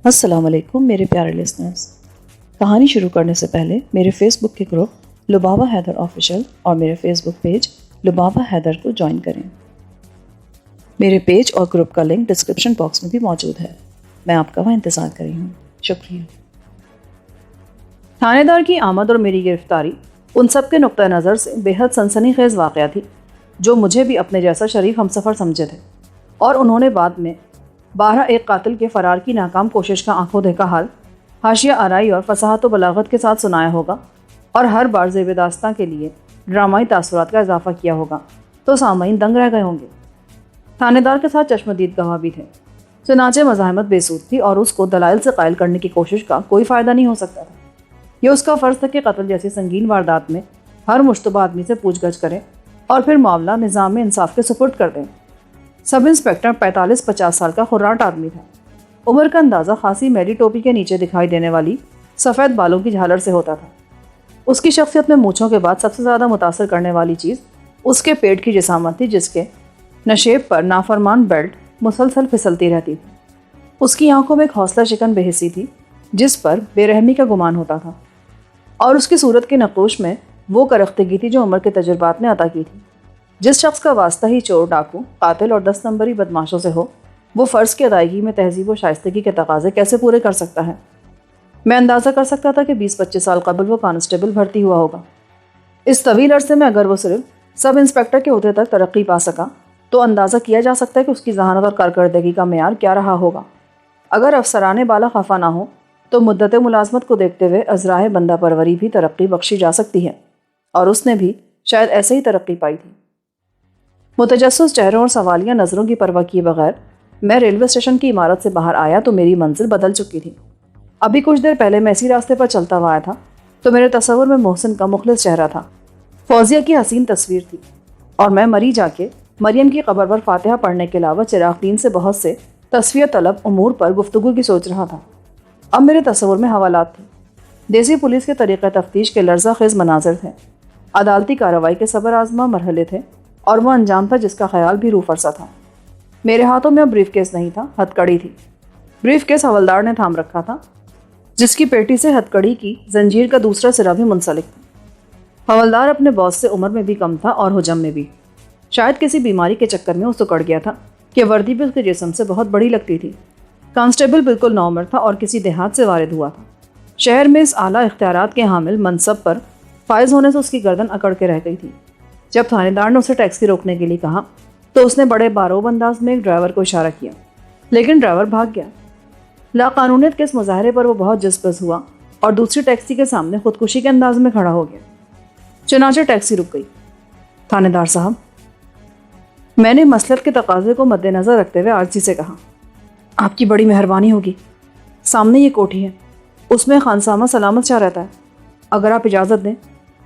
السلام علیکم میرے پیارے لسنرز. کہانی شروع کرنے سے پہلے میرے فیس بک کے گروپ لبابہ حیدر آفیشیل اور میرے فیس بک پیج لبابہ حیدر کو جوائن کریں. میرے پیج اور گروپ کا لنک ڈسکرپشن باکس میں بھی موجود ہے. میں آپ کا وہاں انتظار کر رہی ہوں. شکریہ. تھانے دار کی آمد اور میری گرفتاری ان سب کے نقطہ نظر سے بے حد سنسنی خیز واقعہ تھی جو مجھے بھی اپنے جیسا شریف ہمسفر سمجھے تھے، اور انہوں نے بعد میں 12 ایک قاتل کے فرار کی ناکام کوشش کا آنکھوں دیکھا حال حاشیہ آرائی اور فصاحت و بلاغت کے ساتھ سنایا ہوگا، اور ہر بار زیب داستاں کے لیے ڈرامائی تاثرات کا اضافہ کیا ہوگا تو سامعین دنگ رہ گئے ہوں گے. تھانے دار کے ساتھ چشمدید گواہ بھی تھے. چنانچہ مزاحمت بے سود تھی اور اس کو دلائل سے قائل کرنے کی کوشش کا کوئی فائدہ نہیں ہو سکتا تھا. یہ اس کا فرض تھا کہ قتل جیسی سنگین واردات میں ہر مشتبہ آدمی سے پوچھ گچھ کریں اور پھر معاملہ نظام انصاف کے سپرد کر دیں. سب انسپکٹر 45-50 سال کا خراٹ آدمی تھا. عمر کا اندازہ خاصی میری ٹوپی کے نیچے دکھائی دینے والی سفید بالوں کی جھالر سے ہوتا تھا. اس کی شخصیت میں مونچھوں کے بعد سب سے زیادہ متاثر کرنے والی چیز اس کے پیٹ کی جسامت تھی، جس کے نشیب پر نافرمان بیلٹ مسلسل پھسلتی رہتی تھی. اس کی آنکھوں میں ایک حوصلہ شکن بے حسی تھی جس پر بے رحمی کا گمان ہوتا تھا، اور اس کی صورت کے نقوش میں وہ کرختگی تھی جو عمر کے تجربات نے عطا کی تھی. جس شخص کا واسطہ ہی چور، ڈاکو، قاتل اور 10 نمبری بدماشوں سے ہو، وہ فرض کی ادائیگی میں تہذیب و شائستگی کے تقاضے کیسے پورے کر سکتا ہے؟ میں اندازہ کر سکتا تھا کہ 20-25 سال قبل وہ کانسٹیبل بھرتی ہوا ہوگا. اس طویل عرصے میں اگر وہ صرف سب انسپکٹر کے عہدے تک ترقی پا سکا تو اندازہ کیا جا سکتا ہے کہ اس کی ذہانت اور کارکردگی کا معیار کیا رہا ہوگا. اگر افسرانے بالا خفا نہ ہو تو مدت ملازمت کو دیکھتے ہوئے ازراہ بندہ پروری بھی ترقی بخشی جا سکتی ہے، اور اس نے بھی شاید ایسے ہی ترقی پائی تھی. متجسس چہروں اور سوالیہ نظروں کی پرواہ کیے بغیر میں ریلوے اسٹیشن کی عمارت سے باہر آیا تو میری منزل بدل چکی تھی. ابھی کچھ دیر پہلے میں اسی راستے پر چلتا ہوا آیا تھا تو میرے تصور میں محسن کا مخلص چہرہ تھا، فوزیہ کی حسین تصویر تھی، اور میں مری جا کے مریم کی قبر پر فاتحہ پڑھنے کے علاوہ چراغ دین سے بہت سے تصفیہ طلب امور پر گفتگو کی سوچ رہا تھا. اب میرے تصور میں حوالات تھے، دیسی پولیس کے طریقہ تفتیش کے لرزہ خیز مناظر تھے، عدالتی کارروائی کے صبر آزما مرحلے تھے، اور وہ انجام تھا جس کا خیال بھی روح فرسا تھا. میرے ہاتھوں میں اب بریف کیس نہیں تھا، ہتھ کڑی تھی. بریف کیس حوالدار نے تھام رکھا تھا، جس کی پیٹی سے ہتھ کڑی کی زنجیر کا دوسرا سرا بھی منسلک تھا. حوالدار اپنے باس سے عمر میں بھی کم تھا اور حجم میں بھی. شاید کسی بیماری کے چکر میں وہ سکڑ گیا تھا کہ وردی بھی اس کے جسم سے بہت بڑی لگتی تھی. کانسٹیبل بالکل نوعمر تھا اور کسی دیہات سے وارد ہوا تھا. شہر میں اس اعلیٰ اختیارات کے حامل منصب پر فائز ہونے سے اس کی گردن اکڑ کے رہ گئی تھی. جب تھانے دار نے اسے ٹیکسی روکنے کے لیے کہا تو اس نے بڑے باروب انداز میں ایک ڈرائیور کو اشارہ کیا، لیکن ڈرائیور بھاگ گیا. لاقانونیت کے اس مظاہرے پر وہ بہت جذبز ہوا اور دوسری ٹیکسی کے سامنے خودکشی کے انداز میں کھڑا ہو گیا. چنانچہ ٹیکسی رک گئی. تھانے دار صاحب، میں نے مصلحت کے تقاضے کو مد نظر رکھتے ہوئے عاجزی سے کہا، آپ کی بڑی مہربانی ہوگی. سامنے یہ کوٹھی ہے، اس میں خانسامہ سلامت شاہ رہتا ہے. اگر آپ اجازت دیں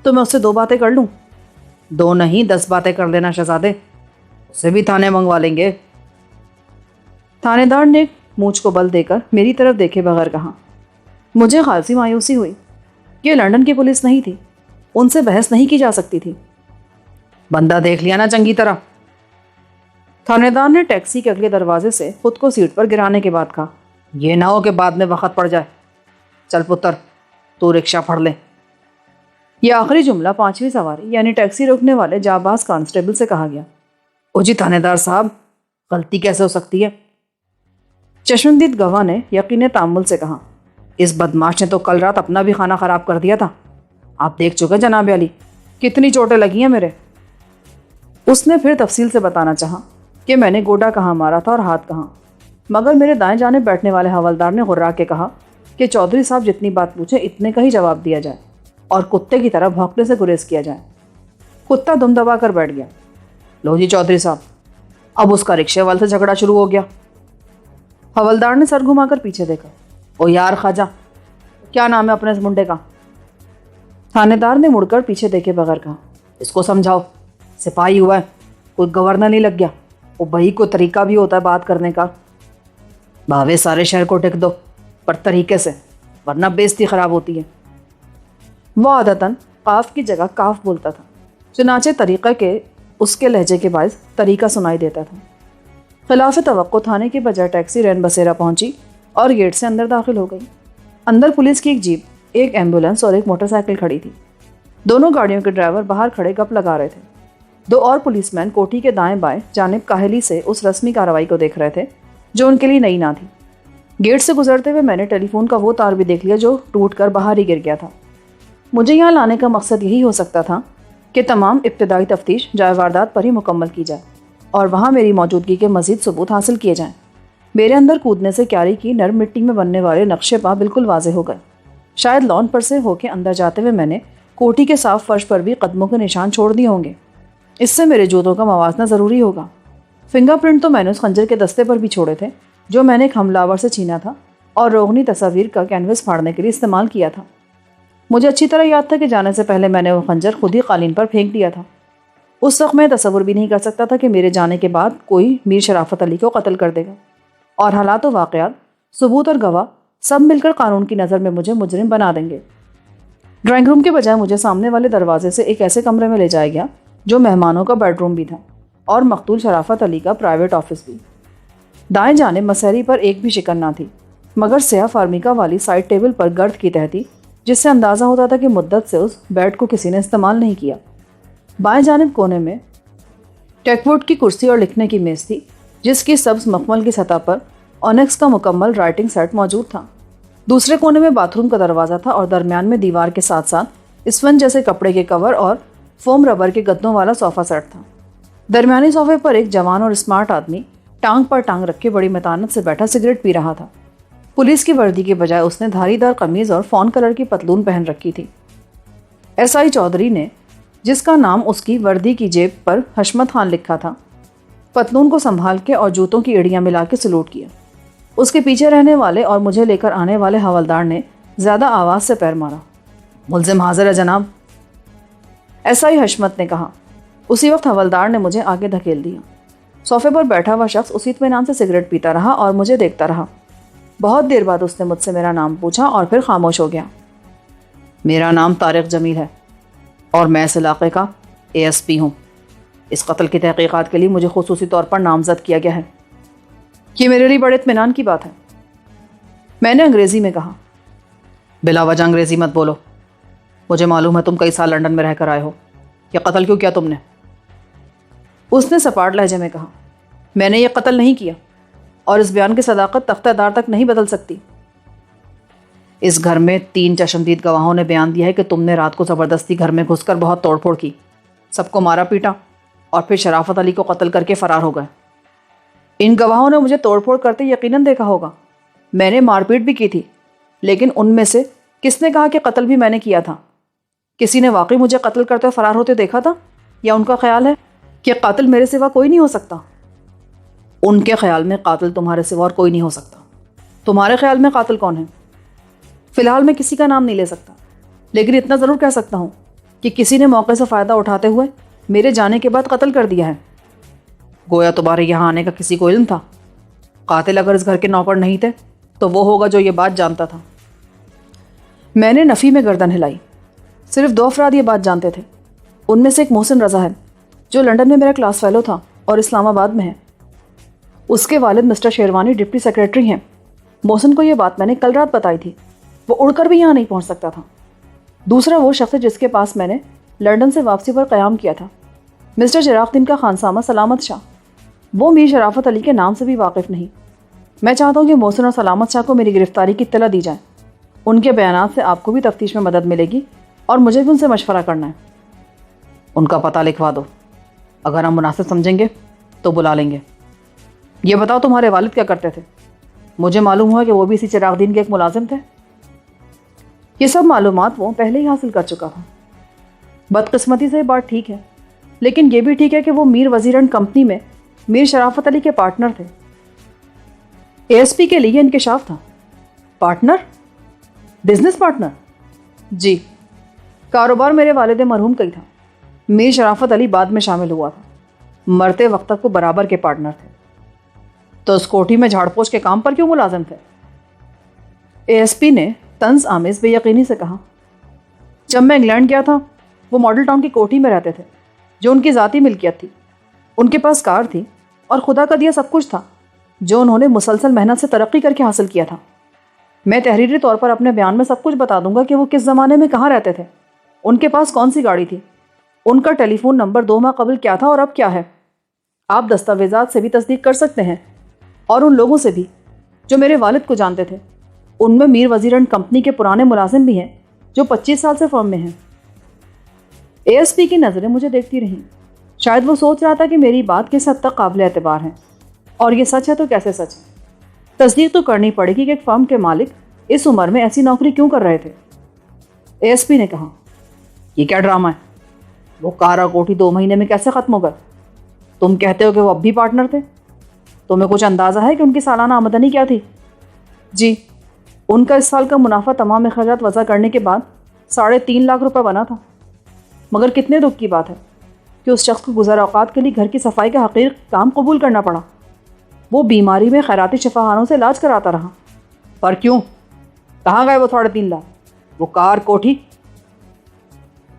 تو میں اس سے 2 باتیں کر لوں. 2 نہیں 10 باتیں کر لینا شہزادے، اسے بھی تھانے منگوا لیں گے. تھانے دار نے مونچھ کو بل دے کر میری طرف دیکھے بغیر کہا. مجھے خاصی مایوسی ہوئی. یہ لندن کی پولیس نہیں تھی، ان سے بحث نہیں کی جا سکتی تھی. بندہ دیکھ لیا نا چنگی طرح. تھانے دار نے ٹیکسی کے اگلے دروازے سے خود کو سیٹ پر گرانے کے بعد کہا، یہ نہ ہو کہ بعد میں وقت پڑ جائے. چل پتر، تو رکشہ پھڑ لے. یہ آخری جملہ 5ویں سواری یعنی ٹیکسی روکنے والے جاباز کانسٹیبل سے کہا گیا. او جی تھانے دار صاحب، غلطی کیسے ہو سکتی ہے؟ چشمدید گواہ نے یقین تامل سے کہا، اس بدماش نے تو کل رات اپنا بھی کھانا خراب کر دیا تھا. آپ دیکھ چکے جناب علی کتنی چوٹیں لگی ہیں میرے. اس نے پھر تفصیل سے بتانا چاہا کہ میں نے گوڈا کہاں مارا تھا اور ہاتھ کہاں، مگر میرے دائیں جانب بیٹھنے والے حوالدار نے غرا کے کہا کہ چودھری صاحب جتنی بات پوچھے اتنے کا ہی جواب دیا جائے اور کتے کی طرح بھونکنے سے گریز کیا جائے. کتا دم دبا کر بیٹھ گیا. لو جی چودھری صاحب. اب اس کا رکشے والے سے جھگڑا شروع ہو گیا. حوالدار نے سر گھما کر پیچھے دیکھا. او یار خواجہ، کیا نام ہے اپنے اس منڈے کا؟ تھانے دار نے مڑ کر پیچھے دیکھے بغیر کہا، اس کو سمجھاؤ، سپاہی ہوا ہے، کوئی گورنر نہیں لگ گیا. وہ بھائی کوئی طریقہ بھی ہوتا ہے بات کرنے کا. بھاوے سارے شہر کو ٹک دو پر طریقے سے، ورنہ بےزتی خراب ہوتی ہے. وہ عادتاً قاف کی جگہ کاف بولتا تھا، چنانچہ طریقہ کے اس کے لہجے کے باعث طریقہ سنائی دیتا تھا. خلاف توقع تھانے کے بجائے ٹیکسی رین بسیرا پہنچی اور گیٹ سے اندر داخل ہو گئی۔ اندر پولیس کی ایک جیپ، ایک ایمبولینس اور ایک موٹر سائیکل کھڑی تھی۔ دونوں گاڑیوں کے ڈرائیور باہر کھڑے گپ لگا رہے تھے۔ 2 اور پولیس مین کوٹھی کے دائیں بائیں جانب کاہلی سے اس رسمی کارروائی کو دیکھ رہے تھے جو ان کے لیے نئی نہ تھی۔ گیٹ سے گزرتے ہوئے میں نے ٹیلی فون کا وہ تار بھی دیکھ لیا جو ٹوٹ کر باہر ہی گر گیا تھا۔ مجھے یہاں لانے کا مقصد یہی ہو سکتا تھا کہ تمام ابتدائی تفتیش جائے واردات پر ہی مکمل کی جائے اور وہاں میری موجودگی کے مزید ثبوت حاصل کیے جائیں۔ میرے اندر کودنے سے کیاری کی نرم مٹی میں بننے والے نقشے پا بالکل واضح ہو گئے۔ شاید لان پر سے ہو کے اندر جاتے ہوئے میں نے کوٹھی کے صاف فرش پر بھی قدموں کے نشان چھوڑ دیے ہوں گے۔ اس سے میرے جوتوں کا موازنہ ضروری ہوگا۔ فنگر پرنٹ تو میں نے اس خنجر کے دستے پر بھی چھوڑے تھے جو میں نے ایک حملہ آور سے چھینا تھا اور روغنی تصاویر کا کینوس پھاڑنے کے لیے استعمال کیا تھا۔ مجھے اچھی طرح یاد تھا کہ جانے سے پہلے میں نے وہ خنجر خود ہی قالین پر پھینک دیا تھا۔ اس وقت میں تصور بھی نہیں کر سکتا تھا کہ میرے جانے کے بعد کوئی میر شرافت علی کو قتل کر دے گا اور حالات و واقعات، ثبوت اور گواہ سب مل کر قانون کی نظر میں مجھے مجرم بنا دیں گے۔ ڈرائنگ روم کے بجائے مجھے سامنے والے دروازے سے ایک ایسے کمرے میں لے جایا گیا جو مہمانوں کا بیڈ روم بھی تھا اور مقتول شرافت علی کا پرائیویٹ آفس بھی۔ دائیں جانب مسحری پر ایک بھی شکن نہ تھی مگر سیاہ فارمیکا والی سائڈ ٹیبل پر گرد کی تہہ تھی جس سے اندازہ ہوتا تھا کہ مدت سے اس بیڈ کو کسی نے استعمال نہیں کیا۔ بائیں جانب کونے میں ٹیک ووڈ کی کرسی اور لکھنے کی میز تھی جس کی سبز مخمل کی سطح پر اونکس کا مکمل رائٹنگ سیٹ موجود تھا۔ دوسرے کونے میں باتھ روم کا دروازہ تھا اور درمیان میں دیوار کے ساتھ ساتھ اسفنج جیسے کپڑے کے کور اور فوم ربر کے گدوں والا صوفہ سیٹ تھا۔ درمیانی صوفے پر ایک جوان اور اسمارٹ آدمی ٹانگ پر ٹانگ رکھ کے بڑی متانت سے بیٹھا سگریٹ پی رہا تھا۔ پولیس کی وردی کے بجائے اس نے دھاری دار قمیض اور فون کلر کی پتلون پہن رکھی تھی۔ ایس آئی چودھری نے، جس کا نام اس کی وردی کی جیب پر حشمت خان لکھا تھا، پتلون کو سنبھال کے اور جوتوں کی ایڑیاں ملا کے سلوٹ کیا۔ اس کے پیچھے رہنے والے اور مجھے لے کر آنے والے حوالدار نے زیادہ آواز سے پیر مارا۔ ملزم حاضر ہے جناب، ایس آئی حشمت نے کہا۔ اسی وقت حوالدار نے مجھے آگے دھکیل دیا۔ صوفے پر بیٹھا ہوا شخص اسی اطمینان سے سگریٹ پیتا رہا اور مجھے دیکھتا رہا۔ بہت دیر بعد اس نے مجھ سے میرا نام پوچھا اور پھر خاموش ہو گیا۔ میرا نام طارق جمیل ہے اور میں اس علاقے کا ASP ہوں۔ اس قتل کی تحقیقات کے لیے مجھے خصوصی طور پر نامزد کیا گیا ہے۔ یہ میرے لیے بڑے اطمینان کی بات ہے، میں نے انگریزی میں کہا۔ بلا وجہ انگریزی مت بولو، مجھے معلوم ہے تم کئی سال لنڈن میں رہ کر آئے ہو۔ یہ قتل کیوں کیا تم نے؟ اس نے سپاٹ لہجے میں کہا۔ میں نے یہ قتل نہیں کیا اور اس بیان کی صداقت تختہ دار تک نہیں بدل سکتی۔ اس گھر میں 3 چشمدید گواہوں نے بیان دیا ہے کہ تم نے رات کو زبردستی گھر میں گھس کر بہت توڑ پھوڑ کی، سب کو مارا پیٹا اور پھر شرافت علی کو قتل کر کے فرار ہو گئے۔ ان گواہوں نے مجھے توڑ پھوڑ کرتے یقیناً دیکھا ہوگا۔ میں نے مار پیٹ بھی کی تھی، لیکن ان میں سے کس نے کہا کہ قتل بھی میں نے کیا تھا؟ کسی نے واقعی مجھے قتل کرتے فرار ہوتے دیکھا تھا یا ان کا خیال ہے کہ قاتل میرے سوا کوئی نہیں ہو سکتا؟ ان کے خیال میں قاتل تمہارے سوا اور کوئی نہیں ہو سکتا۔ تمہارے خیال میں قاتل کون ہے؟ فی الحال میں کسی کا نام نہیں لے سکتا، لیکن اتنا ضرور کہہ سکتا ہوں کہ کسی نے موقع سے فائدہ اٹھاتے ہوئے میرے جانے کے بعد قتل کر دیا ہے۔ گویا تمہارے یہاں آنے کا کسی کو علم تھا۔ قاتل اگر اس گھر کے نوکر نہیں تھے تو وہ ہوگا جو یہ بات جانتا تھا۔ میں نے نفی میں گردن ہلائی۔ صرف 2 افراد یہ بات جانتے تھے۔ ان میں سے ایک محسن رضا ہے جو لنڈن میں میرا کلاس فیلو تھا اور اسلام آباد میں ہے۔ اس کے والد مسٹر شیروانی ڈپٹی سیکریٹری ہیں۔ محسن کو یہ بات میں نے کل رات بتائی تھی، وہ اڑ کر بھی یہاں نہیں پہنچ سکتا تھا۔ دوسرا وہ شخص جس کے پاس میں نے لنڈن سے واپسی پر قیام کیا تھا، مسٹر چراغ دین کا خانسامہ سلامت شاہ۔ وہ میر شرافت علی کے نام سے بھی واقف نہیں۔ میں چاہتا ہوں کہ محسن اور سلامت شاہ کو میری گرفتاری کی اطلاع دی جائے۔ ان کے بیانات سے آپ کو بھی تفتیش میں مدد ملے گی اور مجھے بھی ان سے مشورہ کرنا ہے۔ ان کا پتہ لکھوا دو، اگر ہم مناسب سمجھیں گے تو بلا لیں گے۔ یہ بتاؤ تمہارے والد کیا کرتے تھے؟ مجھے معلوم ہوا کہ وہ بھی اسی چراغ دین کے ایک ملازم تھے۔ یہ سب معلومات وہ پہلے ہی حاصل کر چکا تھا۔ بدقسمتی سے یہ بات ٹھیک ہے، لیکن یہ بھی ٹھیک ہے کہ وہ میر وزیر اینڈ کمپنی میں میر شرافت علی کے پارٹنر تھے۔ ASP کے لیے انکشاف تھا۔ پارٹنر؟ Business partner? جی، کاروبار میرے والد مرحوم کا ہی تھا۔ میر شرافت علی بعد میں شامل ہوا تھا، مرتے وقت تک وہ برابر کے پارٹنر تھے۔ تو اس کوٹھی میں جھاڑ پوچھ کے کام پر کیوں ملازم تھے؟ ASP نے طنز آمیز بے یقینی سے کہا۔ جب میں انگلینڈ گیا تھا وہ ماڈل ٹاؤن کی کوٹھی میں رہتے تھے جو ان کی ذاتی ملکیت تھی۔ ان کے پاس کار تھی اور خدا کا دیا سب کچھ تھا۔ جو انہوں نے مسلسل محنت سے ترقی کر کے حاصل کیا تھا۔ میں تحریری طور پر اپنے بیان میں سب کچھ بتا دوں گا کہ وہ کس زمانے میں کہاں رہتے تھے، ان کے پاس کون سی گاڑی تھی، ان کا ٹیلی فون نمبر 2 ماہ قبل کیا تھا اور اب کیا ہے۔ آپ دستاویزات سے بھی تصدیق کر سکتے ہیں، اور ان لوگوں سے بھی جو میرے والد کو جانتے تھے۔ ان میں میر وزیر اینڈ کمپنی کے پرانے ملازم بھی ہیں جو 25 سال سے فرم میں ہیں۔ اے ایس پی کی نظریں مجھے دیکھتی رہیں۔ شاید وہ سوچ رہا تھا کہ میری بات کس حد تک قابل اعتبار ہے، اور یہ سچ ہے تو کیسے سچ ہے۔ تصدیق تو کرنی پڑے گی کہ ایک فرم کے مالک اس عمر میں ایسی نوکری کیوں کر رہے تھے۔ اے ایس پی نے کہا، یہ کیا ڈرامہ ہے؟ وہ کارا کوٹھی 2 مہینے میں کیسے ختم ہو گئے؟ تم کہتے ہو کہ وہ اب بھی پارٹنر تھے۔ تمہیں کچھ اندازہ ہے کہ ان کی سالانہ آمدنی کیا تھی؟ جی، ان کا اس سال کا منافع تمام اخراجات وضع کرنے کے بعد 3.5 لاکھ روپے بنا تھا۔ مگر کتنے دکھ کی بات ہے کہ اس شخص کو گزر اوقات کے لیے گھر کی صفائی کا حقیر کام قبول کرنا پڑا۔ وہ بیماری میں خیراتی شفاخانوں سے علاج کراتا رہا۔ پر کیوں؟ کہاں گئے وہ 3.5 لاکھ؟ وہ کار کوٹھی؟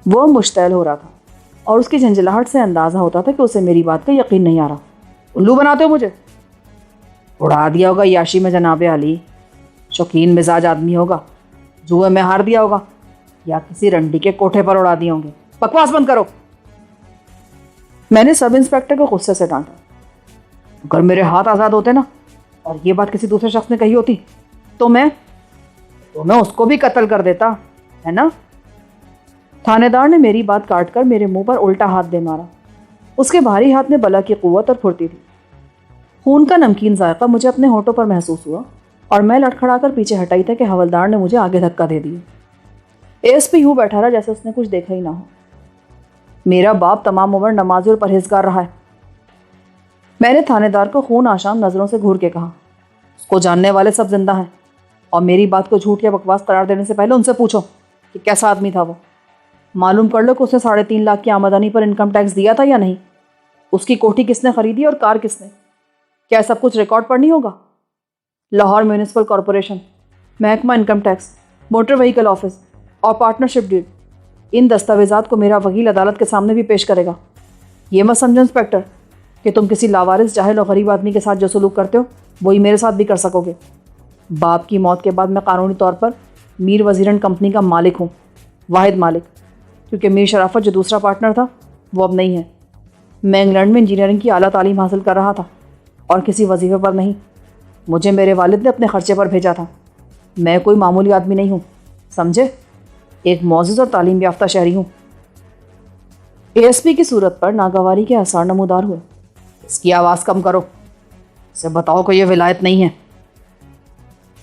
وہ مشتعل ہو رہا تھا، اور اس کی جھنجھلاہٹ سے اندازہ ہوتا تھا کہ اسے میری بات کا یقین نہیں آ رہا۔ الو بناتے ہو مجھے؟ اڑا دیا ہوگا یاشی میں جناب علی، شوقین مزاج آدمی ہوگا، جوئے میں ہار دیا ہوگا، یا کسی رنڈی کے کوٹھے پر اڑا دیے ہوں گے۔ بکواس بند کرو۔ میں نے سب انسپیکٹر کو غصے سے ڈانٹا۔ اگر میرے ہاتھ آزاد ہوتے نا، اور یہ بات کسی دوسرے شخص نے کہی ہوتی، تو میں اس کو بھی قتل کر دیتا، ہے نا؟ تھانے دار نے میری بات کاٹ کر میرے منہ پر الٹا ہاتھ دے مارا۔ اس کے بھاری ہاتھ میں بلا کی قوت اور پھرتی تھی۔ خون کا نمکین ذائقہ مجھے اپنے ہونٹوں پر محسوس ہوا، اور میں لڑکھڑا کر پیچھے ہٹائی تھا کہ حوالدار نے مجھے آگے دھکا دے دیا۔ اے ایس پی یوں بیٹھا رہا جیسے اس نے کچھ دیکھا ہی نہ ہو۔ میرا باپ تمام عمر نمازی اور پرہیزگار رہا ہے، میں نے تھانے دار کو خون آشام نظروں سے گھور کے کہا۔ اس کو جاننے والے سب زندہ ہیں، اور میری بات کو جھوٹ یا بکواس قرار دینے سے پہلے ان سے پوچھو کہ کیسا آدمی تھا وہ۔ معلوم کر لو کہ اس نے 3.5 لاکھ کی آمدنی پر انکم ٹیکس دیا تھا یا نہیں۔ اس کی کوٹھی کس نے خریدی اور کار کس نے؟ کیا سب کچھ ریکارڈ پر نہیں ہوگا؟ لاہور میونسپل کارپوریشن، محکمہ income tax, motor vehicle office اور پارٹنرشپ ڈیڈ، ان دستاویزات کو میرا وکیل عدالت کے سامنے بھی پیش کرے گا۔ یہ مت سمجھو انسپیکٹر کہ تم کسی لاوارث جاہل اور غریب آدمی کے ساتھ جو سلوک کرتے ہو وہی میرے ساتھ بھی کر سکو گے۔ باپ کی موت کے بعد میں قانونی طور پر میر وزیر اینڈ کمپنی کا مالک ہوں، واحد مالک، کیونکہ میر شرافت جو دوسرا پارٹنر تھا وہ اب نہیں ہے۔ میں انگلینڈ میں انجینئرنگ کی اعلیٰ تعلیم حاصل کر رہا تھا، اور کسی وظیفے پر نہیں۔ مجھے میرے والد نے اپنے خرچے پر بھیجا تھا۔ میں کوئی معمولی آدمی نہیں ہوں، سمجھے؟ ایک معزز اور تعلیم یافتہ شہری ہوں۔ اے ایس پی کی صورت پر ناگواری کے آثار نمودار ہوئے۔ اس کی آواز کم کرو، اسے بتاؤ کہ یہ ولایت نہیں ہے۔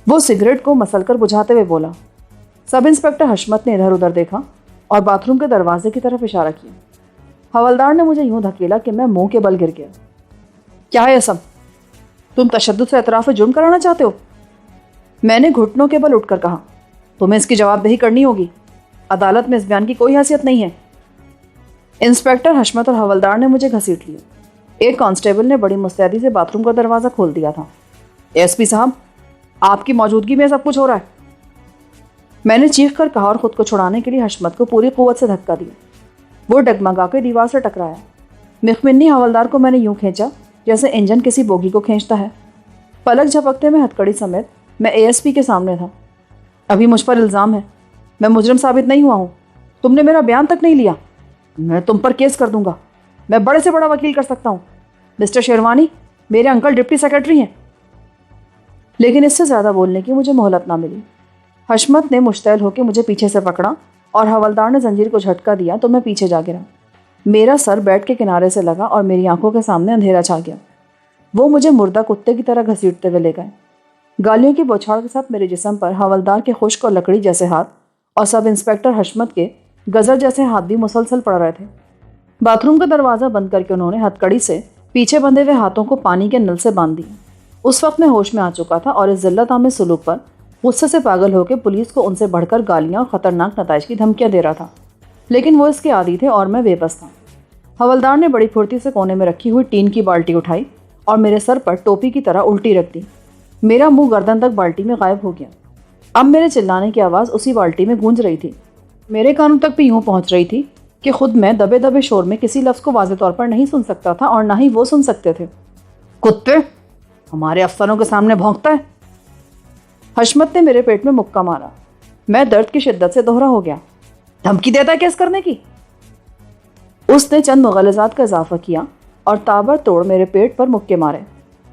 وہ سگریٹ کو مسل کر بجھاتے ہوئے بولا۔ سب انسپیکٹر حشمت نے ادھر ادھر دیکھا اور باتھ روم کے دروازے کی طرف اشارہ کیا۔ حوالدار نے مجھے یوں دھکیلا کہ میں منہ کے بل گر گیا۔ کیا ہے یہ سب؟ تم تشدد سے اعتراف جرم کرانا چاہتے ہو؟ میں نے گھٹنوں کے بل اٹھ کر کہا۔ تمہیں اس کی جواب دہی کرنی ہوگی، عدالت میں اس بیان کی کوئی حیثیت نہیں ہے۔ انسپیکٹر حشمت اور حوالدار نے مجھے گھسیٹ لیا۔ ایک کانسٹیبل نے بڑی مستعدی سے باتھ روم کا دروازہ کھول دیا تھا۔ ایس پی صاحب، آپ کی موجودگی میں سب کچھ ہو رہا ہے، میں نے چیخ کر کہا، اور خود کو چھڑانے کے لیے حشمت کو پوری قوت سے دھکا دیا۔ وہ ڈگمگا کے دیوار سے ٹکرایا۔ مخمنی حوالدار کو میں نے یوں کھینچا جیسے انجن کسی بوگی کو کھینچتا ہے۔ پلک جھپکتے میں ہتھکڑی سمیت میں اے ایس پی کے سامنے تھا۔ ابھی مجھ پر الزام ہے، میں مجرم ثابت نہیں ہوا ہوں۔ تم نے میرا بیان تک نہیں لیا، میں تم پر کیس کر دوں گا۔ میں بڑے سے بڑا وکیل کر سکتا ہوں۔ مسٹر شیروانی میرے انکل ڈپٹی سیکرٹری ہیں۔ لیکن اس سے زیادہ بولنے کی مجھے مہلت نہ ملی۔ حشمت نے مشتعل ہو کے مجھے پیچھے سے پکڑا، اور حوالدار نے زنجیر کو جھٹکا دیا تو میں پیچھے جا گرا۔ میرا سر بیڈ کے کنارے سے لگا اور میری آنکھوں کے سامنے اندھیرا چھا گیا۔ وہ مجھے مردہ کتے کی طرح گھسیٹتے ہوئے لے گئے۔ گالیوں کی بوچھاڑ کے ساتھ میرے جسم پر حوالدار کے خشک اور لکڑی جیسے ہاتھ اور سب انسپیکٹر حشمت کے گزر جیسے ہاتھ بھی مسلسل پڑ رہے تھے۔ باتھ روم کا دروازہ بند کر کے انہوں نے ہتھکڑی سے پیچھے بندھے ہوئے ہاتھوں کو پانی کے نل سے باندھ دیا۔ اس وقت میں ہوش میں آ چکا تھا اور اس ذلت آمیز سلوک پر غصے سے پاگل ہو کے پولیس کو ان سے بڑھ کر گالیاں اور خطرناک نتائج کی دھمکیاں دے رہا تھا، لیکن وہ اس کے عادی تھے اور میں بے بس تھا۔ حوالدار نے بڑی پھرتی سے کونے میں رکھی ہوئی ٹین کی بالٹی اٹھائی اور میرے سر پر ٹوپی کی طرح الٹی رکھ دی۔ میرا منہ گردن تک بالٹی میں غائب ہو گیا۔ اب میرے چلانے کی آواز اسی بالٹی میں گونج رہی تھی۔ میرے کانوں تک بھی یوں پہنچ رہی تھی کہ خود میں دبے دبے شور میں کسی لفظ کو واضح طور پر نہیں سن سکتا تھا اور نہ ہی وہ سن سکتے تھے۔ کتے، ہمارے افسروں کے سامنے بھونکتا ہے؟ حشمت نے میرے پیٹ میں مکہ مارا۔ میں درد کی شدت سے دوہرا ہو گیا۔ دھمکی دیتا ہے کیس کرنے کی؟ اس نے چند مغالطات کا اضافہ کیا اور تابر توڑ میرے پیٹ پر مکے مارے۔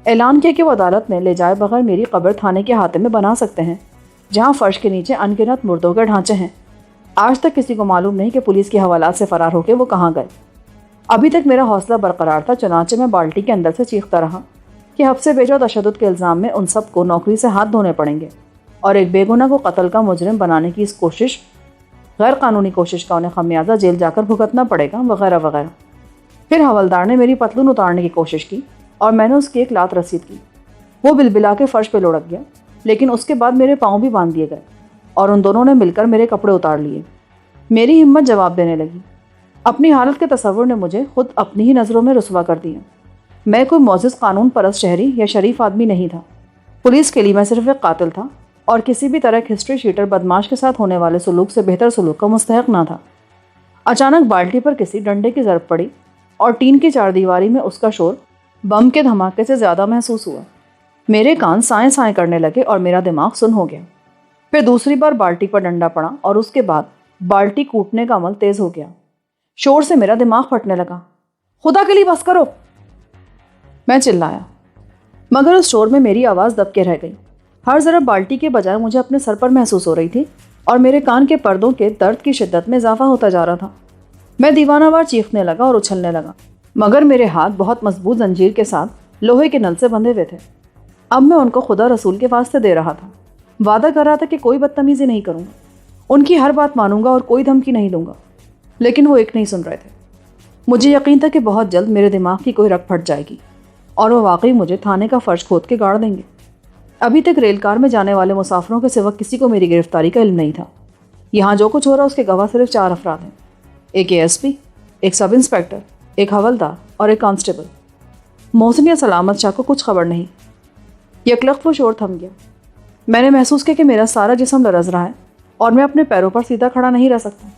اعلان کیا کہ وہ عدالت میں لے جائے بغیر میری قبر تھانے کے احاطے میں بنا سکتے ہیں، جہاں فرش کے نیچے انگنت مردوں کے ڈھانچے ہیں۔ آج تک کسی کو معلوم نہیں کہ پولیس کے حوالات سے فرار ہو کے وہ کہاں گئے۔ ابھی تک میرا حوصلہ برقرار تھا، چنانچہ میں بالٹی کے اندر سے چیختا رہا کہ حب سے بیجا تشدد کے الزام میں ان سب کو نوکری سے ہاتھ دھونے پڑیں گے، اور ایک بے گناہ کو قتل کا مجرم بنانے کی اس کوشش، غیر قانونی کوشش کا انہیں خمیازہ جیل جا کر بھگتنا پڑے گا، وغیرہ وغیرہ۔ پھر حوالدار نے میری پتلون اتارنے کی کوشش کی اور میں نے اس کی ایک لات رسید کی۔ وہ بلبلا کے فرش پہ لڑک گیا، لیکن اس کے بعد میرے پاؤں بھی باندھ دیے گئے اور ان دونوں نے مل کر میرے کپڑے اتار لیے۔ میری ہمت جواب دینے لگی۔ اپنی حالت کے تصور نے مجھے خود اپنی ہی نظروں میں رسوا کر دیا۔ میں کوئی معزز قانون پرست شہری یا شریف آدمی نہیں تھا۔ پولیس کے لیے میں صرف ایک قاتل تھا اور کسی بھی طرح ہسٹری شیٹر بدماش کے ساتھ ہونے والے سلوک سے بہتر سلوک کا مستحق نہ تھا۔ اچانک بالٹی پر کسی ڈنڈے کی ضرب پڑی اور ٹین کی چار دیواری میں اس کا شور بم کے دھماکے سے زیادہ محسوس ہوا۔ میرے کان سائیں سائیں کرنے لگے اور میرا دماغ سن ہو گیا۔ پھر دوسری بار بالٹی پر ڈنڈا پڑا اور اس کے بعد بالٹی کوٹنے کا عمل تیز ہو گیا۔ شور سے میرا دماغ پھٹنے لگا۔ خدا کے لیے بس کرو، میں چلایا، مگر اس شور میں میری آواز دب کے رہ گئی۔ ہر ضرب بالٹی کے بجائے مجھے اپنے سر پر محسوس ہو رہی تھی اور میرے کان کے پردوں کے درد کی شدت میں اضافہ ہوتا جا رہا تھا۔ میں دیوانہ وار چیخنے لگا اور اچھلنے لگا، مگر میرے ہاتھ بہت مضبوط زنجیر کے ساتھ لوہے کے نل سے بندھے ہوئے تھے۔ اب میں ان کو خدا رسول کے واسطے دے رہا تھا، وعدہ کر رہا تھا کہ کوئی بدتمیزی نہیں کروں گا، ان کی ہر بات مانوں گا اور کوئی دھمکی نہیں دوں گا، لیکن وہ ایک نہیں سن رہے تھے۔ مجھے یقین تھا کہ بہت جلد میرے دماغ کی کوئی رگ پھٹ جائے گی اور وہ واقعی مجھے تھانے کا فرش کھود کے گاڑ دیں گے۔ ابھی تک ریل کار میں جانے والے مسافروں کے سوا کسی کو میری گرفتاری کا علم نہیں تھا۔ یہاں جو کچھ ہو رہا اس کے گواہ صرف 4 افراد ہیں، ایک ASP، ایک سب انسپیکٹر، ایک حوالدار اور ایک کانسٹیبل۔ محسن یا سلامت شاہ کو کچھ خبر نہیں۔ یکلخت وہ شور تھم گیا۔ میں نے محسوس کیا کہ میرا سارا جسم لرز رہا ہے اور میں اپنے پیروں پر سیدھا کھڑا نہیں رہ سکتا۔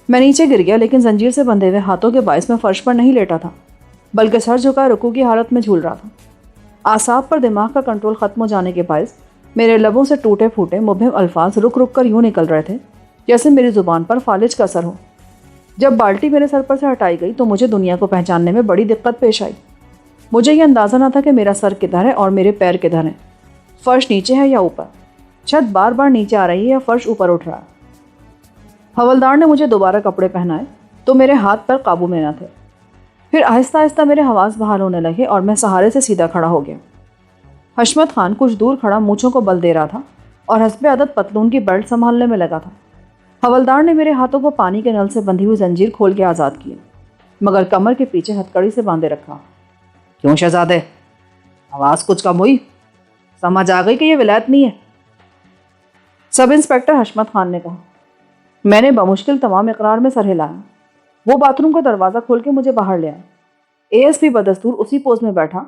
میں نیچے گر گیا، لیکن زنجیر سے بندھے ہوئے ہاتھوں کے باعث میں فرش پر نہیں لیٹا تھا، بلکہ سر جھکا رکوع کی حالت میں جھول رہا تھا۔ اعصاب پر دماغ کا کنٹرول ختم ہو جانے کے باعث میرے لبوں سے ٹوٹے پھوٹے مبہم الفاظ رک رک کر یوں نکل رہے تھے جیسے میری زبان پر فالج کا اثر ہو۔ جب بالٹی میرے سر پر سے ہٹائی گئی تو مجھے دنیا کو پہچاننے میں بڑی دقت پیش آئی۔ مجھے یہ اندازہ نہ تھا کہ میرا سر کدھر ہے اور میرے پیر کدھر ہیں، فرش نیچے ہے یا اوپر، چھت بار بار نیچے آ رہی ہے یا فرش اوپر اٹھ رہا ہے۔ حوالدار نے مجھے دوبارہ کپڑے پہنائے تو میرے ہاتھ پر قابو میں نہ تھے۔ پھر آہستہ آہستہ میرے حواس بحال ہونے لگے اور میں سہارے سے سیدھا کھڑا ہو گیا۔ حشمت خان کچھ دور کھڑا مونچھوں کو بل دے رہا تھا اور حسب عادت پتلون کی بیلٹ سنبھالنے میں لگا تھا۔ حوالدار نے میرے ہاتھوں کو پانی کے نل سے بندھی ہوئی زنجیر کھول کے آزاد کیا، مگر کمر کے پیچھے ہتھکڑی سے باندھے رکھا۔ کیوں شہزادے؟ آواز کچھ کم ہوئی؟ سمجھ آ گئی کہ یہ ولایت نہیں ہے، سب انسپیکٹر حشمت خان نے کہا۔ میں نے بمشکل تمام اقرار میں سر ہلایا۔ وہ باتھ روم کا دروازہ کھول کے مجھے باہر لے آیا۔ ASP بدستور اسی پوز میں بیٹھا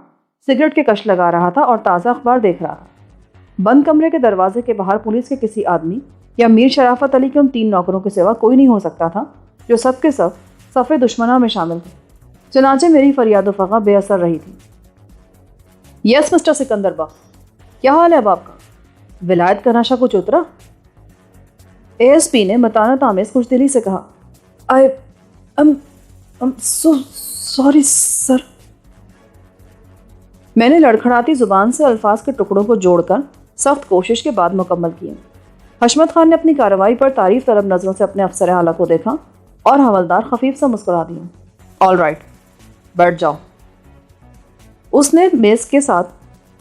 سگریٹ کے کش لگا رہا تھا اور تازہ اخبار دیکھ رہا تھا۔ بند کمرے کے دروازے کے باہر پولیس کے کسی آدمی یا میر شرافت علی کے ان 3 نوکروں کے سوا کوئی نہیں ہو سکتا تھا جو سب کے سب صف دشمنوں میں شامل تھے۔ چنانچہ میری فریاد و فغاں بے اثر رہی تھی۔ یس مسٹر سکندر بخت، کیا حال ہے اب آپ کا؟ ولایت کا نشہ کچھ اترا؟ ASP نے متانت آمیز خوش دلی سے کہا۔ I'm so sorry sir۔ میں نے لڑکھڑاتی زبان سے الفاظ کے ٹکڑوں کو جوڑ کر سخت کوشش کے بعد مکمل کیا۔ حشمت خان نے اپنی کارروائی پر تعریف طلب نظروں سے اپنے افسر اعلیٰ کو دیکھا اور حوالدار خفیف سا مسکرا دیا۔ آل رائٹ، بیٹھ جاؤ۔ اس نے میز کے ساتھ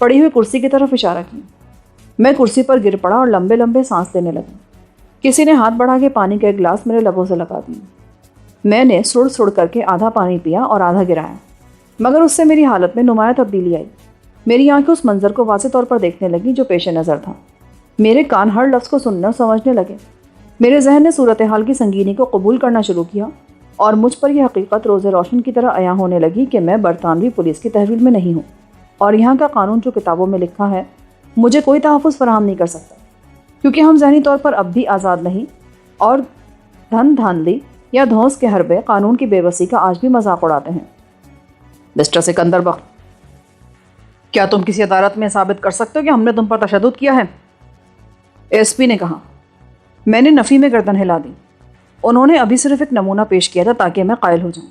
پڑی ہوئی کرسی کی طرف اشارہ کیا۔ میں کرسی پر گر پڑا اور لمبے لمبے سانس لینے لگا۔ کسی نے ہاتھ بڑھا کے پانی کا ایک گلاس میرے لبوں سے لگا دیا۔ میں نے سڑ سڑ کر کے آدھا پانی پیا اور آدھا گرایا، مگر اس سے میری حالت میں نمایاں تبدیلی آئی۔ میری آنکھیں اس منظر کو واضح طور پر دیکھنے لگیں جو پیش نظر تھا۔ میرے کان ہر لفظ کو سننے اور سمجھنے لگے۔ میرے ذہن نے صورتحال کی سنگینی کو قبول کرنا شروع کیا اور مجھ پر یہ حقیقت روز روشن کی طرح عیاں ہونے لگی کہ میں برطانوی پولیس کی تحویل میں نہیں ہوں اور یہاں کا قانون جو کتابوں میں لکھا ہے مجھے کوئی تحفظ فراہم نہیں کر سکتا، کیونکہ ہم ذہنی طور پر اب بھی آزاد نہیں اور دھن دھاندلی یا دھوس کے حربے قانون کی بے بسی کا آج بھی مذاق اڑاتے ہیں۔ مسٹر سکندر بخت، کیا تم کسی عدالت میں ثابت کر سکتے ہو کہ ہم نے تم پر تشدد کیا ہے؟ ایس پی نے کہا۔ میں نے نفی میں گردن ہلا دی۔ انہوں نے ابھی صرف ایک نمونہ پیش کیا تھا تاکہ میں قائل ہو جاؤں۔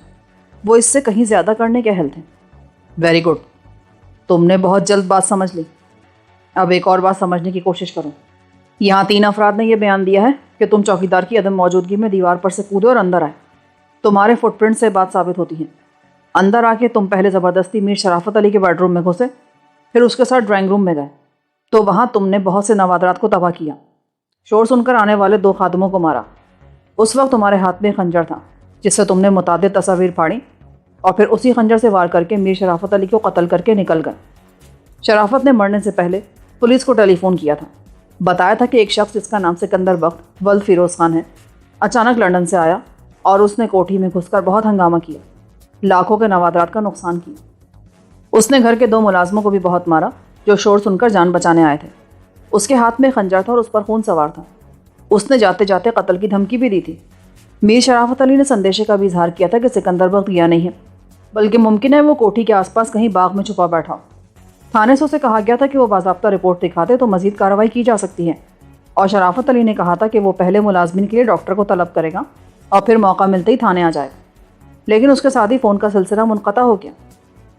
وہ اس سے کہیں زیادہ کرنے کے اہل تھے۔ ویری گڈ، تم نے بہت جلد بات سمجھ لی۔ اب ایک اور بات سمجھنے کی کوشش کرو۔ یہاں 3 افراد نے یہ بیان دیا ہے کہ تم چوکیدار کی عدم موجودگی میں دیوار پر سے کودے اور اندر آئے۔ تمہارے فٹ پرنٹ سے بات ثابت ہوتی ہے۔ اندر آ کے تم پہلے زبردستی میر شرافت علی کے بیڈ روم میں گھسے، پھر اس کے ساتھ ڈرائنگ روم میں گئے تو وہاں تم نے بہت سے نوادرات کو تباہ کیا۔ شور سن کر آنے والے 2 خادموں کو مارا۔ اس وقت تمہارے ہاتھ میں خنجر تھا جس سے تم نے متعدد تصاویر پھاڑی اور پھر اسی خنجر سے وار کر کے میر شرافت علی کو قتل کر کے نکل گئے۔ شرافت نے مرنے سے پہلے پولیس کو ٹیلی فون کیا تھا، بتایا تھا کہ ایک شخص جس کا نام سکندر بخت ولد فیروز خان ہے اچانک لندن سے آیا اور اس نے کوٹھی میں گھس کر بہت ہنگامہ کیا، لاکھوں کے نوادرات کا نقصان کیا۔ اس نے گھر کے 2 ملازموں کو بھی بہت مارا جو شور سن کر جان بچانے آئے تھے۔ اس کے ہاتھ میں خنجر تھا اور اس پر خون سوار تھا۔ اس نے جاتے جاتے قتل کی دھمکی بھی دی تھی۔ میر شرافت علی نے سندیشے کا بھی اظہار کیا تھا کہ سکندر بخت گیا نہیں ہے، بلکہ ممکن ہے وہ کوٹھی کے آس پاس کہیں باغ میں چھپا بیٹھا ہو۔ تھانے سے اسے کہا گیا تھا کہ وہ باضابطہ رپورٹ دکھاتے تو مزید کارروائی کی جا سکتی ہے، اور شرافت علی نے کہا تھا کہ وہ پہلے ملازمین کے لیے ڈاکٹر کو طلب کرے گا اور پھر موقع ملتے ہی تھانے آ جائے گا، لیکن اس کے ساتھ ہی فون کا سلسلہ منقطع ہو گیا۔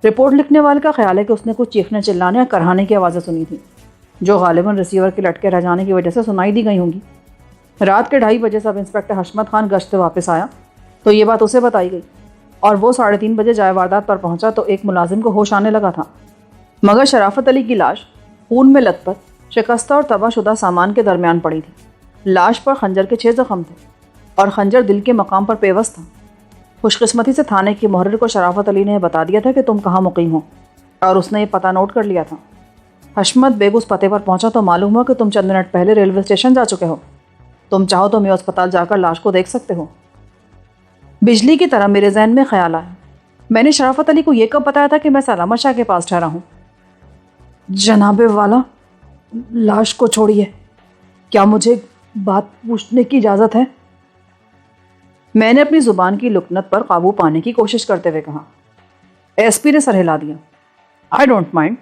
رپورٹ لکھنے والے کا خیال ہے کہ اس نے کچھ چیخنے چلانے اور کرہانے کی آوازیں سنی تھیں جو غالباً ریسیور کے لٹکے رہ جانے کی وجہ سے سنائی دی گئی ہوں گی۔ رات کے 2:30 بجے سب انسپکٹر حشمت خان گشت سے واپس آیا تو یہ بات اسے بتائی گئی، اور وہ 3:30 بجے جائے واردات پر پہنچا تو ایک ملازم کو ہوش آنے لگا تھا، مگر شرافت علی کی لاش خون میں لت پت شکستہ اور تباہ شدہ سامان کے درمیان پڑی تھی۔ لاش پر خنجر کے 6 زخم تھے اور خنجر دل کے مقام پر پیوست تھا۔ خوش قسمتی سے تھانے کے محرر کو شرافت علی نے بتا دیا تھا کہ تم کہاں مقیم ہو، اور اس نے یہ پتہ نوٹ کر لیا تھا۔ حشمت بیگ اس پتے پر پہنچا تو معلوم ہوا کہ تم چند منٹ پہلے ریلوے اسٹیشن جا چکے ہو۔ تم چاہو تو میں اسپتال جا کر لاش کو دیکھ سکتے ہو۔ بجلی کی طرح میرے ذہن میں خیال آیا، میں نے شرافت علی کو یہ کب بتایا تھا کہ میں سلامت شاہ کے پاس ٹھہرا ہوں؟ جناب والا، لاش کو چھوڑیے، کیا مجھے بات پوچھنے کی اجازت ہے؟ میں نے اپنی زبان کی لکنت پر قابو پانے کی کوشش کرتے ہوئے کہا۔ ایس پی نے سر ہلا دیا۔ I don't mind.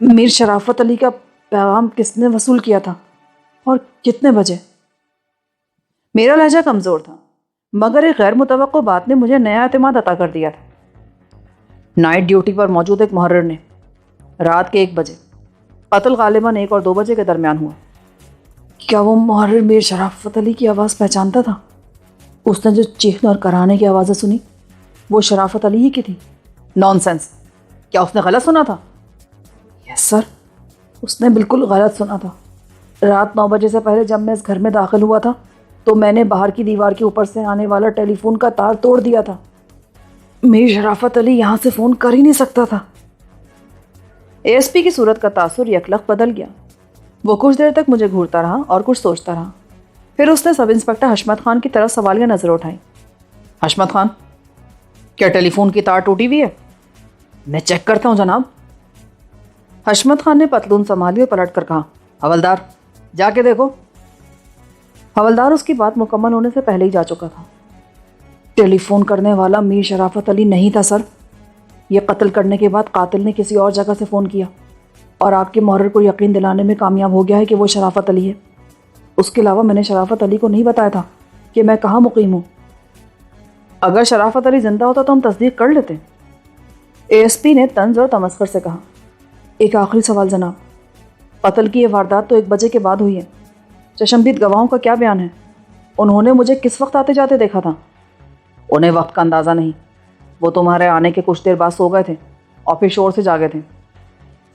میر شرافت علی کا پیغام کس نے وصول کیا تھا اور کتنے بجے؟ میرا لہجہ کمزور تھا، مگر ایک غیر متوقع بات نے مجھے نیا اعتماد عطا کر دیا تھا۔ نائٹ ڈیوٹی پر موجود ایک محرر نے رات کے 1 بجے، قتل غالباً 1 اور 2 بجے کے درمیان ہوا۔ کیا وہ محرر میر شرافت علی کی آواز پہچانتا تھا؟ اس نے جو چیخنے اور کرانے کی آوازیں سنی وہ شرافت علی ہی کی تھی؟ نان سینس، کیا اس نے غلط سنا تھا؟ یس سر، اس نے بالکل غلط سنا تھا۔ رات 9 بجے سے پہلے جب میں اس گھر میں داخل ہوا تھا تو میں نے باہر کی دیوار کے اوپر سے آنے والا ٹیلی فون کا تار توڑ دیا تھا۔ میر شرافت علی یہاں سے فون کر ہی نہیں سکتا تھا۔ اے ایس پی کی صورت کا تاثر یکلخت بدل گیا۔ وہ کچھ دیر تک مجھے گھورتا رہا اور کچھ سوچتا رہا، پھر اس نے سب انسپکٹر حشمت خان کی طرف سوالیہ نظر اٹھائی۔ حشمت خان، کیا ٹیلی فون کی تار ٹوٹی ہوئی ہے؟ میں چیک کرتا ہوں جناب۔ حشمت خان نے پتلون سنبھالی اور پلٹ کر کہا، حوالدار جا کے دیکھو۔ حوالدار اس کی بات مکمل ہونے سے پہلے ہی جا چکا تھا۔ ٹیلی فون کرنے والا میر شرافت علی نہیں تھا سر۔ یہ قتل کرنے کے بعد قاتل نے کسی اور جگہ سے فون کیا اور آپ کے محرر کو یقین دلانے میں کامیاب ہو گیا ہے کہ وہ شرافت علی ہے۔ اس کے علاوہ میں نے شرافت علی کو نہیں بتایا تھا کہ میں کہاں مقیم ہوں۔ اگر شرافت علی زندہ ہوتا تو ہم تصدیق کر لیتے۔ اے ایس پی نے طنز اور تمسخر سے کہا۔ ایک آخری سوال جناب، قتل کی یہ واردات تو 1 بجے کے بعد ہوئی ہے، چشمدید گواہوں کا کیا بیان ہے؟ انہوں نے مجھے کس وقت آتے جاتے دیکھا تھا؟ انہیں وقت کا اندازہ نہیں، وہ تمہارے آنے کے کچھ دیر بعد سو گئے تھے اور پھر شور سے جاگے تھے۔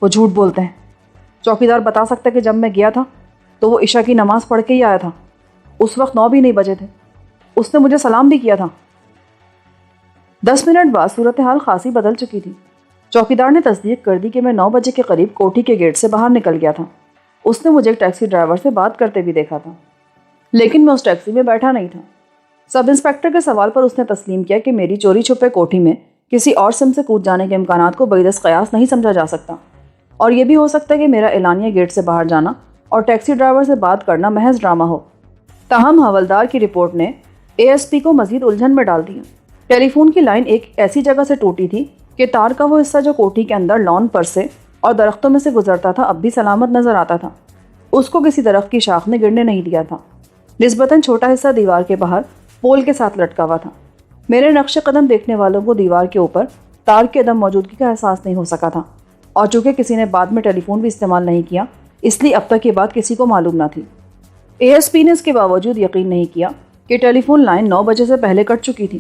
وہ جھوٹ بولتے ہیں۔ چوکیدار بتا سکتا ہے کہ جب میں گیا تھا تو وہ عشاء کی نماز پڑھ کے ہی آیا تھا، اس وقت 9 بھی نہیں بجے تھے، اس نے مجھے سلام بھی کیا تھا۔ 10 منٹ بعد صورتحال خاصی بدل چکی تھی۔ چوکیدار نے تصدیق کر دی کہ میں 9 بجے کے قریب کوٹھی کے گیٹ سے باہر نکل گیا تھا۔ اس نے مجھے ایک ٹیکسی ڈرائیور سے بات کرتے بھی دیکھا تھا، لیکن میں اس ٹیکسی میں بیٹھا نہیں تھا۔ سب انسپکٹر کے سوال پر اس نے تسلیم کیا کہ میری چوری چھپے کوٹھی میں کسی اور سم سے کود جانے کے امکانات کو بعیدست قیاس نہیں سمجھا جا سکتا، اور یہ بھی ہو سکتا ہے کہ میرا اعلانیہ گیٹ سے باہر جانا اور ٹیکسی ڈرائیور سے بات کرنا محض ڈرامہ ہو۔ تاہم حوالدار کی رپورٹ نے اے ایس پی کو مزید الجھن میں ڈال دیا۔ ٹیلی فون کی لائن ایک ایسی جگہ سے ٹوٹی تھی کہ تار کا وہ حصہ جو کوٹھی کے اندر لان پر سے اور درختوں میں سے گزرتا تھا اب بھی سلامت نظر آتا تھا۔ اس کو کسی درخت کی شاخ نے گرنے نہیں دیا تھا۔ نسبتاً چھوٹا حصہ دیوار کے باہر پول کے ساتھ لٹکا ہوا تھا۔ میرے نقش قدم دیکھنے والوں کو دیوار کے اوپر تار کے عدم موجودگی کا احساس نہیں ہو سکا تھا، اور چونکہ کسی نے بعد میں ٹیلی فون بھی استعمال نہیں کیا اس لیے اب تک یہ بات کسی کو معلوم نہ تھی۔ اے ایس پی نے اس کے باوجود یقین نہیں کیا کہ ٹیلی فون لائن 9 بجے سے پہلے کٹ چکی تھی۔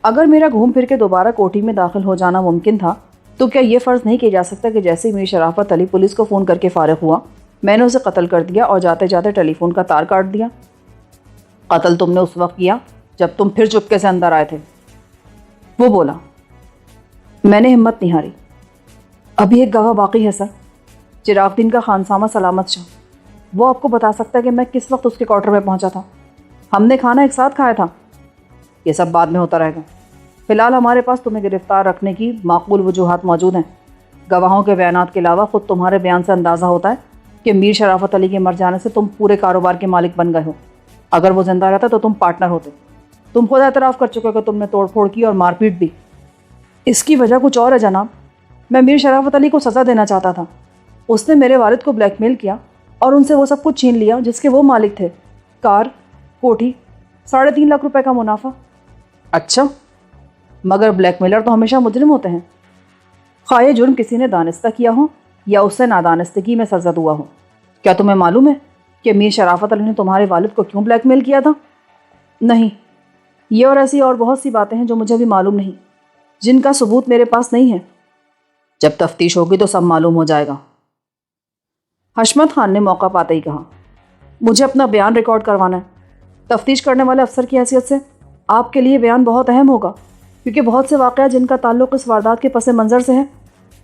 اگر میرا گھوم پھر کے دوبارہ کوٹھی میں داخل ہو جانا ممکن تھا تو کیا یہ فرض نہیں کیا جا سکتا کہ جیسے ہی میر شرافت علی پولیس کو فون کر کے فارغ ہوا میں نے اسے قتل کر دیا اور جاتے جاتے ٹیلی فون کا تار کاٹ دیا؟ قتل تم نے اس وقت کیا جب تم پھر چپکے سے اندر آئے تھے، وہ بولا۔ میں نے ہمت نہیں ہاری۔ ابھی ایک گواہ باقی ہے سر، چراغ دین کا خانسامہ سلامت شاہ۔ وہ آپ کو بتا سکتا ہے کہ میں کس وقت اس کے کوارٹر میں پہنچا تھا۔ ہم نے کھانا ایک ساتھ کھایا تھا۔ یہ سب بعد میں ہوتا رہے گا، فی الحال ہمارے پاس تمہیں گرفتار رکھنے کی معقول وجوہات موجود ہیں۔ گواہوں کے بیانات کے علاوہ خود تمہارے بیان سے اندازہ ہوتا ہے کہ میر شرافت علی کے مر جانے سے تم پورے کاروبار کے مالک بن گئے ہو۔ اگر وہ زندہ رہتا تو تم پارٹنر ہوتے۔ تم خود اعتراف کر چکے ہو کہ تم نے توڑ پھوڑ کی اور مار پیٹ بھی۔ اس کی وجہ کچھ اور ہے جناب۔ میں میر شرافت علی کو سزا دینا چاہتا تھا۔ اس نے میرے والد کو بلیک میل کیا اور ان سے وہ سب کچھ چھین لیا جس کے وہ مالک تھے، کار، کوٹھی، 3.5 لاکھ روپے کا منافع۔ اچھا، مگر بلیک میلر تو ہمیشہ مجرم ہوتے ہیں، خواہ یہ جرم کسی نے دانستہ کیا ہو یا اس سے نادانستگی میں سرزد ہوا ہو۔ کیا تمہیں معلوم ہے کہ میر شرافت علی نے تمہارے والد کو کیوں بلیک میل کیا تھا؟ نہیں، یہ اور ایسی اور بہت سی باتیں ہیں جو مجھے بھی معلوم نہیں، جن کا ثبوت میرے پاس نہیں ہے۔ جب تفتیش ہوگی تو سب معلوم ہو جائے گا، حشمت خان نے موقع پاتے ہی کہا۔ مجھے اپنا بیان ریکارڈ کروانا ہے۔ تفتیش کرنے والے افسر کی حیثیت سے آپ کے لیے بیان بہت اہم ہوگا، کیونکہ بہت سے واقعات جن کا تعلق اس واردات کے پس منظر سے ہے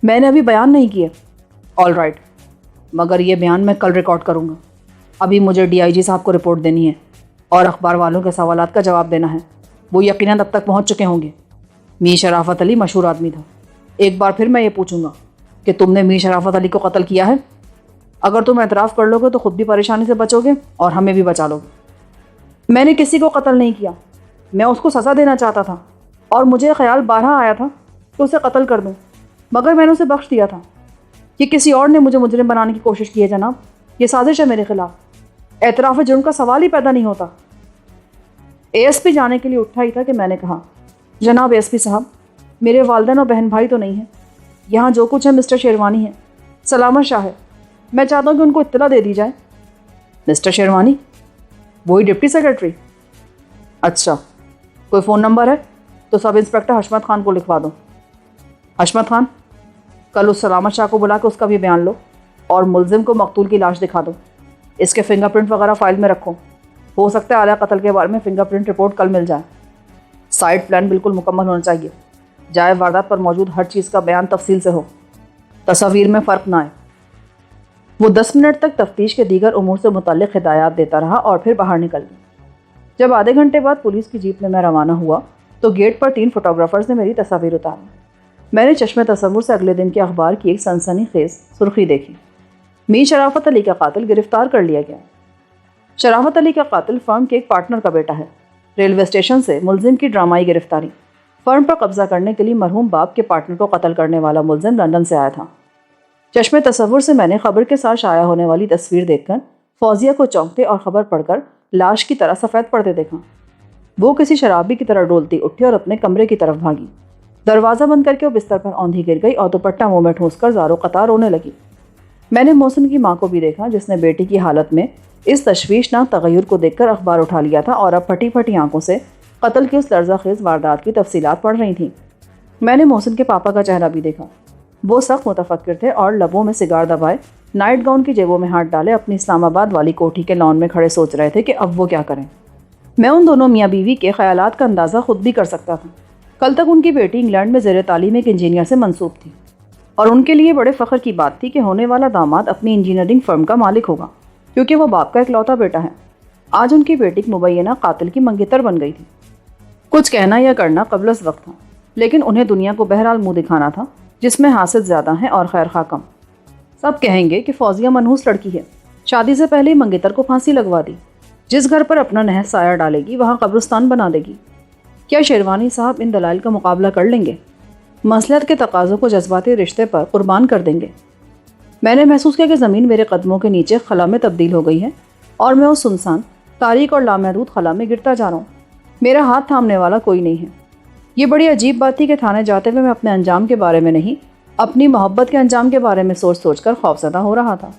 میں نے ابھی بیان نہیں کیے۔ آل رائٹ، مگر یہ بیان میں کل ریکارڈ کروں گا۔ ابھی مجھے ڈی آئی جی صاحب کو رپورٹ دینی ہے اور اخبار والوں کے سوالات کا جواب دینا ہے۔ وہ یقیناً اب تک پہنچ چکے ہوں گے۔ میر شرافت علی مشہور آدمی تھا۔ ایک بار پھر میں یہ پوچھوں گا کہ تم نے میر شرافت علی کو قتل کیا ہے؟ اگر تم اعتراف کر لو گے تو خود بھی پریشانی سے بچو گے اور ہمیں بھی بچا لو گے۔ میں نے کسی کو قتل نہیں کیا، میں اس کو سزا دینا چاہتا تھا اور مجھے خیال بارہا آیا تھا کہ اسے قتل کر دوں، مگر میں نے اسے بخش دیا تھا۔ یہ کسی اور نے مجھے مجرم بنانے کی کوشش کی ہے جناب، یہ سازش ہے میرے خلاف۔ اعتراف جرم کا سوال ہی پیدا نہیں ہوتا۔ اے ایس پی جانے کے لیے اٹھا ہی تھا کہ میں نے کہا، جناب اے ایس پی صاحب، میرے والدین اور بہن بھائی تو نہیں ہیں، یہاں جو کچھ ہے مسٹر شیروانی ہے، سلامت شاہ ہے۔ میں چاہتا ہوں کہ ان کو اطلاع دے دی جائے۔ مسٹر شیروانی؟ وہی ڈپٹی سیکرٹری؟ اچھا، کوئی فون نمبر ہے تو سب انسپکٹر حشمت خان کو لکھوا دو۔ حشمت خان، کل اس سلامت شاہ کو بلا کے اس کا بھی بیان لو اور ملزم کو مقتول کی لاش دکھا دو۔ اس کے فنگر پرنٹ وغیرہ فائل میں رکھو، ہو سکتا ہے اعلیٰ قتل کے بارے میں فنگر پرنٹ رپورٹ کل مل جائے۔ سائٹ پلان بالکل مکمل ہونا چاہیے، جائے واردات پر موجود ہر چیز کا بیان تفصیل سے ہو، تصاویر میں فرق نہ آئے۔ وہ 10 منٹ تک تفتیش کے دیگر امور سے متعلق ہدایات دیتا رہا اور پھر باہر نکل گیا۔ جب آدھے گھنٹے بعد پولیس کی جیپ میں روانہ ہوا تو گیٹ پر 3 فوٹوگرافرز نے میری تصاویر اتاری۔ میں نے چشم تصور سے اگلے دن کے اخبار کی ایک سنسنی خیز سرخی دیکھی، میر شرافت علی کا قاتل گرفتار کر لیا گیا۔ شرافت علی کا قاتل فرم کے ایک پارٹنر کا بیٹا ہے۔ ریلوے اسٹیشن سے ملزم کی ڈرامائی گرفتاری۔ فرم پر قبضہ کرنے کے لیے مرحوم باپ کے پارٹنر کو قتل کرنے والا ملزم لندن سے آیا تھا۔ چشم تصور سے میں نے خبر کے ساتھ شائع ہونے والی تصویر دیکھ کر فوزیہ کو چونکتے اور خبر پڑھ کر لاش کی طرح سفید پردے دیکھا۔ وہ کسی شرابی کی طرح ڈولتی اٹھی اور اپنے کمرے کی طرف بھاگی۔ دروازہ بند کر کے وہ بستر پر اوندھی گر گئی اور دوپٹہ منہ میں ٹھونس کر زاروں قطار رونے لگی۔ میں نے محسن کی ماں کو بھی دیکھا جس نے بیٹی کی حالت میں اس تشویشناک تغیر کو دیکھ کر اخبار اٹھا لیا تھا اور اب پھٹی پھٹی آنکھوں سے قتل کی اس لرزہ خیز واردات کی تفصیلات پڑھ رہی تھیں۔ میں نے محسن کے پاپا کا چہرہ بھی دیکھا۔ وہ سخت متفکر تھے اور لبوں میں سگار دبائے نائٹ گاؤن کی جیبوں میں ہاتھ ڈالے اپنی اسلام آباد والی کوٹھی کے لان میں کھڑے سوچ رہے تھے کہ اب وہ کیا کریں۔ میں ان دونوں میاں بیوی کے خیالات کا اندازہ خود بھی کر سکتا تھا۔ کل تک ان کی بیٹی انگلینڈ میں زیر تعلیم ایک انجینئر سے منسوب تھی اور ان کے لیے بڑے فخر کی بات تھی کہ ہونے والا داماد اپنی انجینئرنگ فرم کا مالک ہوگا، کیونکہ وہ باپ کا اکلوتا بیٹا ہے۔ آج ان کی بیٹی ایک مبینہ قاتل کی منگیتر بن گئی تھی۔ کچھ کہنا یا کرنا قبل از وقت تھا، لیکن انہیں دنیا کو بہرحال منہ دکھانا تھا جس میں حاسد زیادہ ہیں اور خیر خواہ کم۔ سب کہیں گے کہ فوزیہ منحوس لڑکی ہے، شادی سے پہلے ہی منگیتر کو پھانسی لگوا دی، جس گھر پر اپنا نہس سایہ ڈالے گی وہاں قبرستان بنا دے گی۔ کیا شیروانی صاحب ان دلائل کا مقابلہ کر لیں گے؟ مصلحت کے تقاضوں کو جذباتی رشتے پر قربان کر دیں گے۔ میں نے محسوس کیا کہ زمین میرے قدموں کے نیچے خلا میں تبدیل ہو گئی ہے اور میں اس سنسان، تاریک اور لامحدود خلا میں گرتا جا رہا ہوں۔ میرا ہاتھ تھامنے والا کوئی نہیں ہے۔ یہ بڑی عجیب بات تھی کہ تھانے جاتے ہوئے میں اپنے انجام کے بارے میں نہیں، اپنی محبت کے انجام کے بارے میں سوچ سوچ کر خوفزدہ ہو رہا تھا۔